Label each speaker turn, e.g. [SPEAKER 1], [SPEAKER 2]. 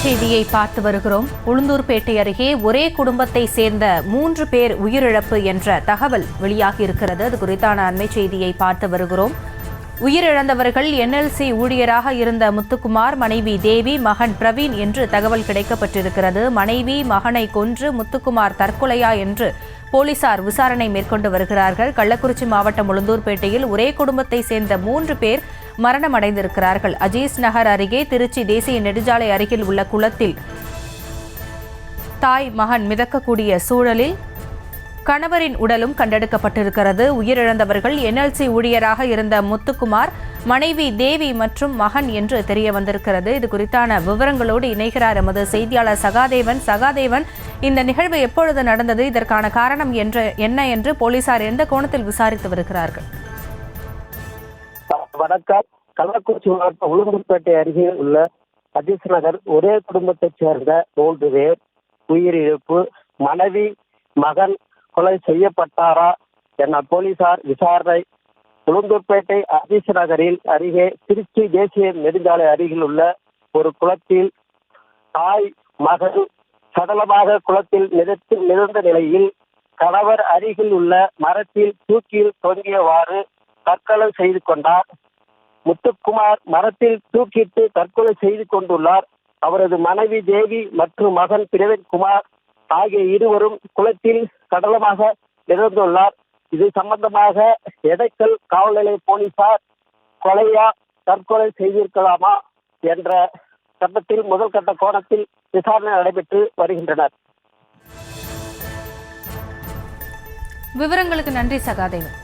[SPEAKER 1] செய்தியை பார்த்து வருகிறோம். உளுந்தூர்பேட்டை அருகே ஒரே குடும்பத்தை சேர்ந்த 3 பேர் உயிரிழப்பு என்ற தகவல் வெளியாகி இருக்கிறது. அது குறித்தான அண்மை செய்தியை பார்த்து வருகிறோம். உயிரிழந்தவர்கள் NLC ஊழியராக இருந்த முத்துக்குமார், மனைவி தேவி, மகன் பிரவீன் என்று தகவல் கிடைக்கப்பட்டிருக்கிறது. மனைவி மகனை கொன்று முத்துக்குமார் தற்கொலையா என்று போலீசார் விசாரணை மேற்கொண்டு வருகிறார்கள். கள்ளக்குறிச்சி மாவட்டம் உளுந்தூர்பேட்டையில் ஒரே குடும்பத்தை சேர்ந்த 3 பேர் மரணமடைந்திருக்கிறார்கள். அஜீஸ் நகர் அருகே திருச்சி தேசிய நெடுஞ்சாலை அருகில் உள்ள குளத்தில் தாய் மகன் மிதக்கக்கூடிய சூழலில் கணவரின் உடலும் கண்டெடுக்கப்பட்டிருக்கிறது. உயிரிழந்தவர்கள் NLC ஊழியராக இருந்த முத்துக்குமார், மனைவி தேவி மற்றும் மகன் என்று தெரிய வந்திருக்கிறது. இது குறித்தான விவரங்களோடு இணைகிறார் எமது செய்தியாளர் சகாதேவன். சகாதேவன், இந்த நிகழ்வு எப்பொழுது நடந்தது, இதற்கான காரணம் என்ன என்று போலீசார் எந்த கோணத்தில் விசாரித்து வருகிறார்கள்?
[SPEAKER 2] வணக்கம். கள்ளக்குறிச்சி மாவட்டம் உளுந்தூர்பேட்டை அருகே உள்ள அஜீஸ் நகர் ஒரே குடும்பத்தைச் சேர்ந்த 3 பேர் உயிரிழப்பு. மனைவி மகன் கொலை செய்யப்பட்டாரா என போலீசார் விசாரணை. உளுந்தூர்பேட்டை அஜீஸ் நகரில் அருகே திருச்சி தேசிய நெடுஞ்சாலை அருகில் உள்ள ஒரு குளத்தில் தாய் மகன் சடலமாக குளத்தில் மிதந்த நிலையில் கணவர் அருகில் உள்ள மரத்தில் தூக்கில் தொங்கியவாறு தற்கொலை செய்து கொண்டார். முத்துக்குமார் மரத்தில் தூக்கிட்டு தற்கொலை செய்து கொண்டுள்ளார். அவரது மனைவி தேவி மற்றும் மகன் பிரவீன் குமார் ஆகிய இருவரும் குளத்தில் சடலமாக இறந்துள்ளார். இது சம்பந்தமாக எடைக்கல் காவல் நிலைய போலீசார் கொலையா தற்கொலை செய்திருக்கலாமா என்ற சட்டத்தில் முதல் கட்ட கோணத்தில் விசாரணை நடைபெற்று வருகின்றனர்.
[SPEAKER 1] விவரங்களுக்கு நன்றி சகாதேவன்.